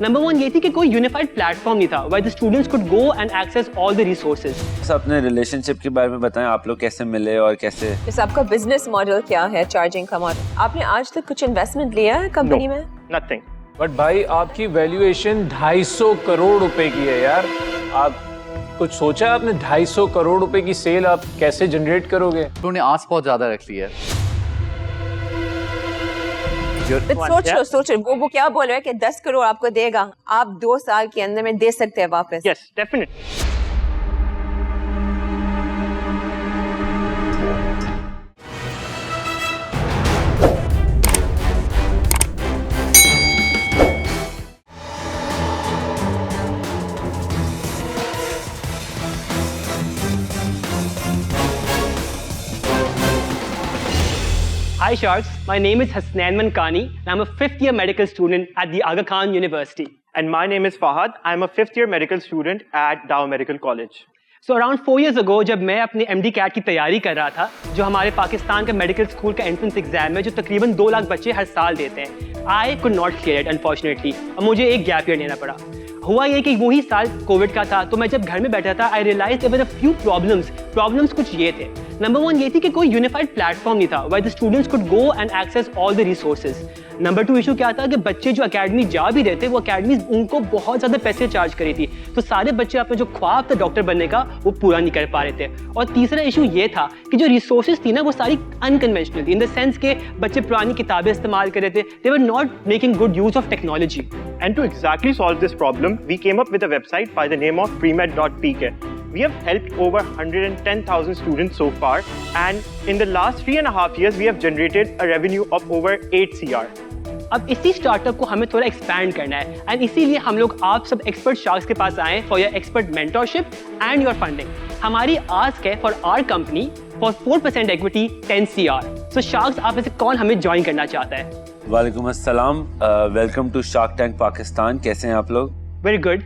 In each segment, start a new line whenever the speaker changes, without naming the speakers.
Number one ये थी कि कोई यूनिफाइड प्लेटफॉर्म नहीं था where the students could go and access all the resources.
अपने रिलेशनशिप के बारे में बताएं, आप लोग कैसे मिले और कैसे?
जैसे आपका बिजनेस मॉडल क्या है, चार्जिंग का मॉडल? आपने आज तक कुछ इन्वेस्टमेंट लिया है कंपनी में?
नथिंग।
बट भाई आपकी वैल्यूएशन 250 करोड़ रुपए की है यार। आप कुछ सोचा है आपने? 250 करोड़ रुपए की सेल आप कैसे जनरेट करोगे?
उन्होंने आस बहुत ज्यादा रख ली है।
सोचो वो क्या बोल रहा है कि 10 करोड़ आपको देगा, आप 2 साल के अंदर में दे सकते हैं वापस?
Yes, definitely.
Hi Sharks, my name is Hasnain Mankani and I'm a 5th year medical student at the Aga Khan University.
And my name is Fahad. I'm a 5th year medical student at Dow Medical College.
So around 4 years ago, जब मैं अपने MD CAT की तैयारी कर रहा था, जो हमारे पाकिस्तान का मेडिकल स्कूल का एंट्रेंस एग्जाम है, जो तकरीबन 2 लाख बच्चे हर साल देते हैं, I could not clear it unfortunately. और मुझे एक गैप ईयर लेना पड़ा। हुआ ये कि वही साल कोविड का था, तो मैं जब घर में बैठा था, I realized there were a few problems कुछ ये थे। नंबर वन ये थी कि कोई यूनिफाइड प्लेटफॉर्म नहीं था where the students could go and access all the resources. Number 2 issue क्या था कि बच्चे जो एकेडमी जा भी रहे थे, वो एकेडमीज उनको बहुत ज़्यादा पैसे चार्ज करी थी, तो सारे बच्चे अपना जो ख्वाब था डॉक्टर बनने का वो पूरा नहीं कर पा रहे थे। और तीसरा इशू ये था कि जो रिसोर्सेज थी ना वो सारी अनकन्वेंशनल थी, इन द सेंस के बच्चे पुरानी किताबें इस्तेमाल कर रहे थे, they were not making good use of technology.
And to exactly solve this problem, we came up with a website by the name of premed.pk. We have helped over 110,000 students so far, and in the last 3.5 years, we have generated a revenue of over 8 CR.
अब इसी startup को हमें थोड़ा expand करना है and इसीलिए हम लोग आप सब एक्सपर्ट शार्क्स के पास आए for your expert mentorship and your funding. हमारी आस्क है for our company for 4% equity 10 CR। So sharks आप में से कौन हमें ज्वाइन करना चाहता है?
वालेकुम अस्सलाम, welcome to Shark Tank Pakistan. कैसे हैं आप लोग?
Very good.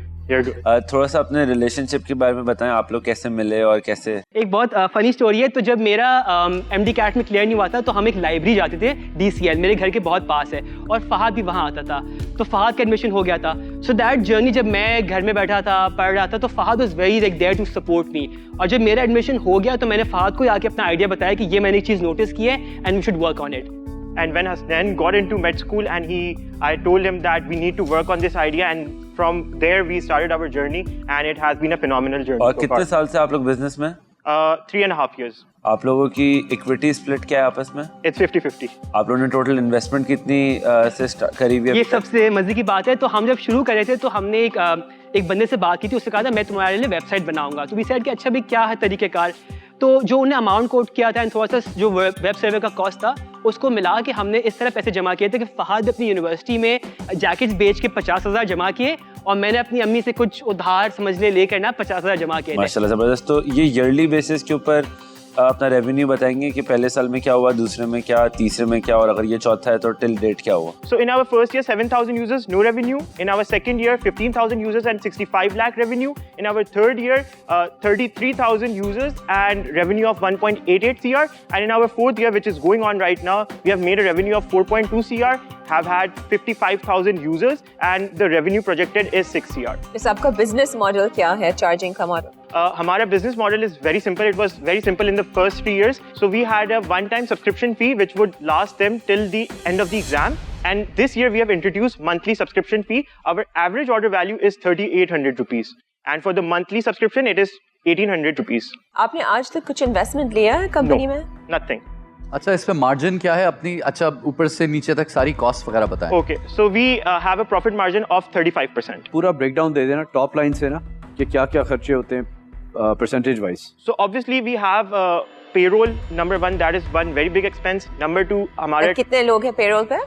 थोड़ा सा अपने रिलेशनशिप के बारे में बताएं, आप लोग कैसे मिले और कैसे?
एक बहुत फनी स्टोरी है। तो जब मेरा MD CAT में क्लियर नहीं हुआ था, तो हम एक लाइब्रेरी जाते थे, DCL मेरे घर के बहुत पास है, और फहाद भी वहाँ आता था, तो फहाद का एडमिशन हो गया था। सो दैट जर्नी जब मैं घर में बैठा था पढ़ रहा था, तो Fahad was very like there to support me. और जब मेरा एडमिशन हो गया तो मैंने फहाद को आके अपना आइडिया बताया कि ये मैंने एक चीज़ नोटिस की है and we should work on it.
And when Hasnain got into med school, and I told him that we need to work on this idea, and from there we started our journey, and it has been a phenomenal journey.
और कितने साल से आप लोग business में?
3.5 years.
आप लोगों की इक्विटी स्प्लिट क्या है आपस में?
It's 50-50.
आप लोगों ने टोटल इन्वेस्टमेंट कितनी से करी हुई है?
ये सबसे मजे की बात है। तो हम जब शुरू कर रहे थे तो हमने एक बंदे से बात की थी, उससे कहा था मैं तुम्हारे लिए वेबसाइट बनाऊंगा। तो वी सेड कि अच्छा भी क्या है तरीक़ेकार। तो जो उन्हें अमाउंट कोट किया था एंड थोड़ा सा जो वेब सर्वर का कॉस्ट था उसको मिला के हमने इस तरह पैसे जमा किए थे कि फहाद अपनी यूनिवर्सिटी में जैकेट्स बेच के 50,000 जमा किए और मैंने अपनी अम्मी से कुछ उधार समझ लेकर ना 50,000 जमा किए।
माशाल्लाह ज़बरदस्त। तो ये ईयरली बेसिस के ऊपर अपना रेवेन्यू बताएंगे कि पहले साल में क्या हुआ, दूसरे में क्या, तीसरे में क्या, और अगर ये चौथा है तो टिल डेट क्या हुआ?
So in our first year 7,000 users, no revenue. In our second year 15,000 users and 65 lakh revenue. In our third year 33,000 users and revenue of 1.88 CR. And in our fourth year, which is going on right now, we have made a revenue of 4.2 CR, have had 55,000 users, and the revenue projected is 6 CR.
इस आपका business model क्या है, charging का model?
हमारा business model is very simple. It was very simple in the first 3 years. So we had a one-time subscription fee which would last them till the end of the exam. And this year we have introduced monthly subscription fee. Our average order value is 3,800 rupees. And for the monthly subscription, it is 1,800 rupees.
आपने आज तक कुछ investment लिया है company में?
Nothing.
अच्छा, इस पे मार्जिन क्या है अपनी? अच्छा, ऊपर से नीचे तक सारी कॉस्ट वगैरह बताएं।
Okay. So we have a profit margin of 35%.
पूरा ब्रेकडाउन दे देना टॉप लाइन से ना कि क्या क्या खर्चे होते हैं percentage wise.
So obviously we have payroll. Number one, that is one very big expense. Number two, हमारे
कितने लोग हैं पेरोल पे?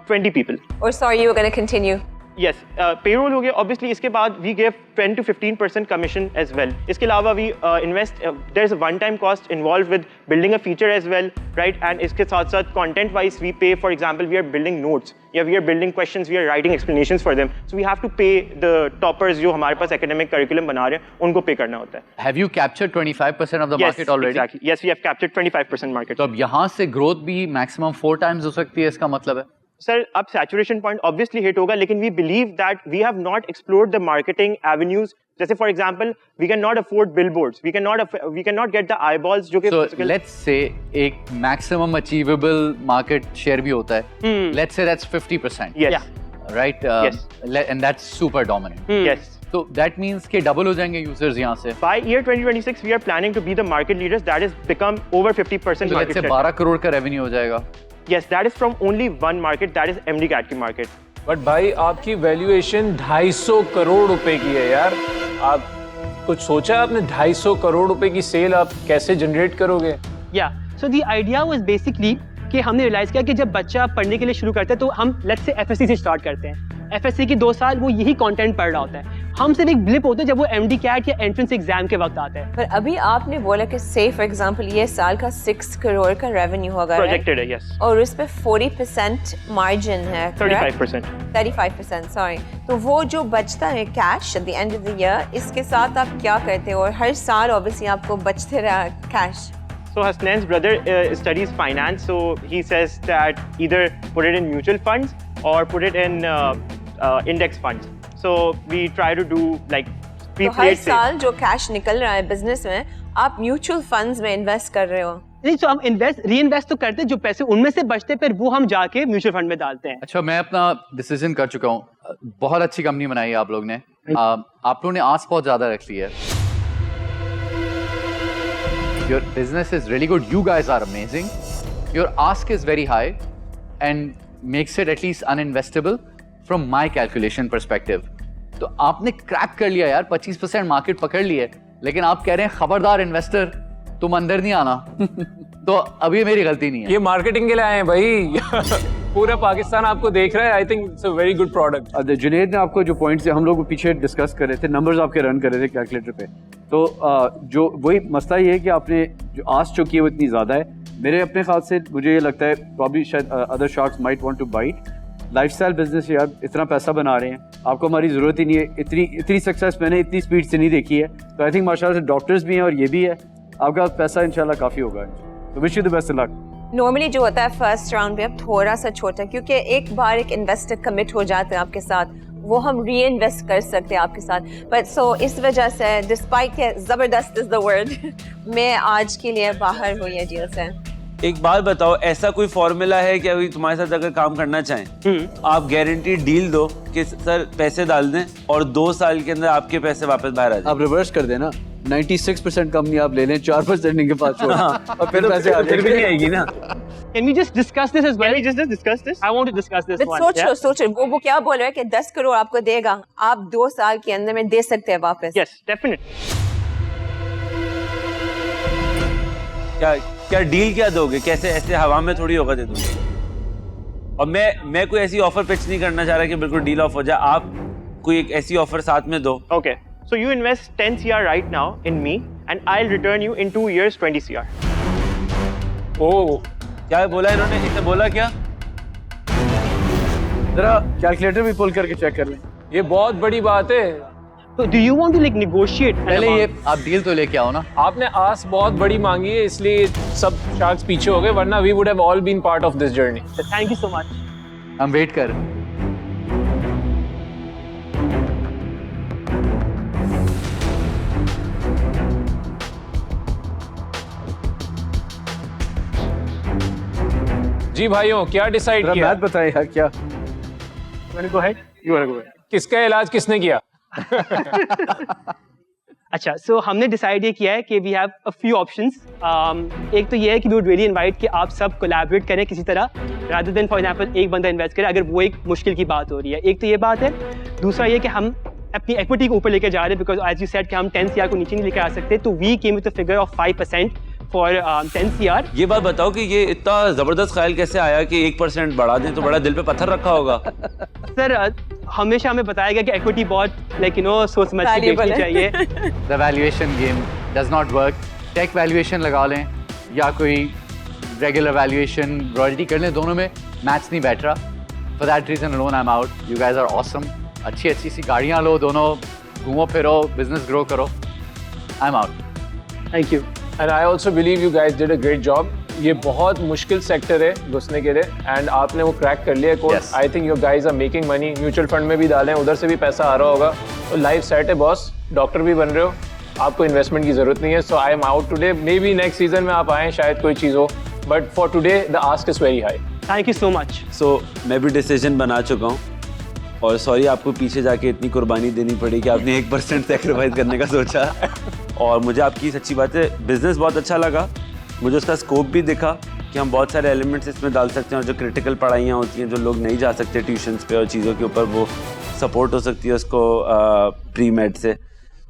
20 people.
Or sorry, you were going to continue.
Yes, payroll हो गया. Obviously इसके बाद we give 10 to 15% commission as well. इसके अलावा we invest. There's a one-time cost involved with building a feature as well, right? And इसके साथ-साथ content-wise we pay. For example, we are building notes. Yeah, we are building questions. We are writing explanations for them. So we have to pay the toppers जो हमारे पास academic curriculum बना रहे हैं, उनको pay करना होता है.
Have you captured 25% of the market already?
Exactly. Yes, we have captured 25% market.
तो अब यहाँ से growth भी maximum 4 times हो सकती है, इसका मतलब है?
Sir, अब saturation point obviously hit होगा, लेकिन we believe that we have not explored the marketing avenues. जैसे for example, we cannot afford billboards. We cannot get the eyeballs जो कि
So
physical.
let's say एक maximum achievable market share भी होता है. Let's say that's 50%.
Yes.
Yeah.
Right?
Yes.
And that's super dominant.
Yes.
So that means कि double हो जाएंगे users यहाँ से.
By year 2026, we are planning to be the market leaders. That is become over 50%
So let's
market
say
share.
12 crore का revenue हो जाएगा.
Yes, that is from only one market. That is MD CAT की market.
But भाई आपकी valuation 250 crore रुपए की है यार। आप कुछ सोचा आपने 250 करोड़ रुपए की सेल आप कैसे जनरेट करोगे?
Yeah. So the idea was basically कि हमने रियलाइज किया कि जब बच्चा पढ़ने के लिए शुरू करता है तो हम लेट्स से एफएससी से स्टार्ट करते हैं। एफएससी की 2 साल वो यही कंटेंट पढ़ रहा होता है। हम सिर्फ एक ब्लिप होते हैं जब वो एमडी कैट या एंट्रेंस एग्जाम के वक्त आता है।
पर अभी आपने बोला कि से फॉर एग्जांपल ये साल का 6 करोड़ का रेवेन्यू होगा,
Projected है, yes.
और उस पे 40% मार्जिन है,
35%.
35%, सॉरी। तो वो जो बचता है cash at the end of the year, इसके साथ आप क्या करते हो? और हर साल ऑब्वियसली आपको बचते रहा cash.
So Hasnain's brother studies finance, so he says that either put it in mutual funds or put it in index funds. So we try to do like we
तो
play
हर
it safe.
साल जो cash निकल रहा है business में, आप mutual funds में invest कर रहे हो।
नहीं, तो हम री इन्वेस्ट तो करते हैं, जो पैसे उनमें से बचते फिर वो हम जाके म्यूचुअल फंड में डालते हैं।
अच्छा, मैं अपना डिसीजन कर चुका हूँ। बहुत अच्छी कंपनी बनाई है आप लोग ने। आप लोगों ने आस बहुत ज्यादा रख ली है। Your business is really good. You guys are amazing. Your ask is very high and makes it at least uninvestable from my calculation perspective. तो आपने क्रैक कर लिया यार, 25% मार्केट पकड़ ली है, लेकिन आप कह रहे हैं खबरदार इन्वेस्टर, तुम अंदर नहीं आना। तो अभी मेरी गलती नहीं है।
ये मार्केटिंग के लिए आए हैं भाई। पूरा पाकिस्तान आपको देख रहा है। I think it's a very good product.
Junaid ने आपको जो पॉइंट्स हम लोग पीछे डिस्कस कर रहे थे, नंबर्स आपके रन कर रहे थे कैलकुलेटर पे, तो जो वही मसला ये है कि आपने जो आस जो की है वो इतनी ज़्यादा है। मेरे अपने ख्याल से मुझे ये लगता है प्रॉब्ली शायद other sharks might want to bite. Lifestyle business यार, इतना पैसा बना रहे हैं, आपको हमारी ज़रूरत ही नहीं है। इतनी सक्सेस मैंने इतनी स्पीड से नहीं देखी है। तो आई थिंक माशाल्लाह से डॉक्टर्स भी हैं और ये भी है, आपका पैसा इंशाल्लाह काफ़ी होगा। तो wish you the best luck.
Normally जो होता है फर्स्ट राउंड में अब थोड़ा सा छोटा, क्योंकि एक बार एक इन्वेस्टर कमिट हो जाते हैं आपके साथ, वो हम री इन्वेस्ट कर सकते हैं आपके साथ। बट सो इस वजह से डिस्पाइट के ज़बरदस्त इज द वर्ड, मैं आज के लिए बाहर हुई है डील से।
एक बात बताओ, ऐसा कोई फॉर्मूला है कि अभी तुम्हारे साथ अगर काम करना चाहें, आप गारंटी डील दो कि सर पैसे डाल दें और 2 साल के अंदर आपके पैसे वापस बाहर आ जाए?
आप रिवर्स कर देना, 96% कंपनी आप ले लें, 4% इनके पास छोड़ और फिर पैसे आ
फिर भी नहीं आएगी ना।
Can we just discuss this as well?
Can we just discuss this?
I want to discuss this one.
सोचो वो क्या बोल रहा है कि 10 करोड़ आपको देगा, आप 2 साल के अंदर में दे सकते हैं वापस।
Yes, definitely.
क्या डील क्या दोगे? कैसे? ऐसे हवा में थोड़ी होगा दे दोगे। और मैं कोई ऐसी ऑफर पिच नहीं करना चाह रहा कि बिल्कुल डील ऑफ हो जाए। आप कोई एक ऐसी ऑफर साथ में दो।
Okay. So you invest 10 CR right now in me, and I'll return you in 2 years 20 CR.
ओह,
क्या बोला इन्होंने? इसने बोला क्या?
जरा कैलकुलेटर भी पुल करके चेक कर लें।
ये बहुत बड़ी बात है।
So do you want to like negotiate? an
पहले ये
amount?
आप डील तो लेके आओ ना।
आपने आस बहुत बड़ी मांगी है, इसलिए सब शार्क्स पीछे हो गए, वरना we would have all been part of this journey.
Thank you so much.
हम वेट कर रहे हैं।
जी भाइयों, क्या डिसाइड
जरा
किया?
मैथ बताएं यार क्या।
You wanna go ahead? You wanna go ahead?
किसका इलाज किसने किया?
अच्छा, सो हमने डिसाइड ये किया है कि we have a few options. एक तो ये है कि वी वुड रियली इनवाइट कि आप सब कोलैबोरेट करें किसी तरह, रादर देन फॉर एग्जांपल एक बंदा इन्वेस्ट करे, अगर वो एक मुश्किल की बात हो रही है। एक तो ये बात है। दूसरा ये कि हम अपनी इक्विटी को ऊपर लेके जा रहे हैं, बिकॉज एज यू सेड कि हम 10 CR को नीचे नहीं लेके आ सकते, तो we came with a figure of 5% for 10 CR।
ये बात बताओ कि ये इतना जबरदस्त ख्याल कैसे आया कि 1% बढ़ा दें? तो बड़ा दिल पे पत्थर रखा होगा।
सर हमेशा हमें बताया गया कि इक्विटी बहुत लाइक यू नो सोच समझ के देखनी चाहिए।
The valuation game does not work. Tech valuation लगा लें या कोई regular valuation royalty कर लें, दोनों में मैच नहीं बैठ रहा। For that reason alone I'm out. You guys are awesome. अच्छी सी गाड़ियाँ लो, दोनों घूमो फिरो, business grow करो। I'm out.
Thank you.
And I also believe you guys did a great job. ये बहुत मुश्किल सेक्टर है घुसने के लिए एंड आपने वो क्रैक कर लिया course.
Yes.
I think your guys are making money. Mutual fund में भी डालें, उधर से भी पैसा आ रहा होगा. तो लाइफ सेट है बॉस. डॉक्टर भी बन रहे हो, आपको इन्वेस्टमेंट की जरूरत नहीं है. So I am out today. Maybe next season में आप आएँ, शायद कोई चीज़ हो, but for today the ask is very high.
Thank you so much.
So मैं भी डिसीजन बना चुका हूँ और सॉरी आपको पीछे जाके इतनी कुर्बानी देनी पड़ी कि आपने 1% सेक्रीफाइस करने का सोचा. और मुझे आपकी सच्ची बात है बिजनेस बहुत अच्छा लगा. मुझे उसका स्कोप भी दिखा कि हम बहुत सारे एलिमेंट्स इसमें डाल सकते हैं और जो क्रिटिकल पढ़ाइयाँ होती हैं जो लोग नहीं जा सकते ट्यूशन्स पे और चीज़ों के ऊपर, वो सपोर्ट हो सकती है उसको प्री मेड से.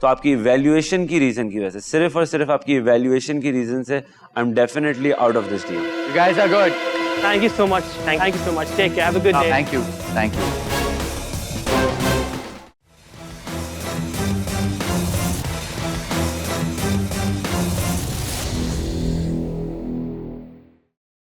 तो आपकी इवैल्यूएशन की रीज़न की वजह से, सिर्फ और सिर्फ आपकी इवैल्यूएशन की रीज़न से I am definitely out of this deal.
You guys are good.
Thank you so much. Thank you so much. Take care. Have a good day.
Thank you. Thank you.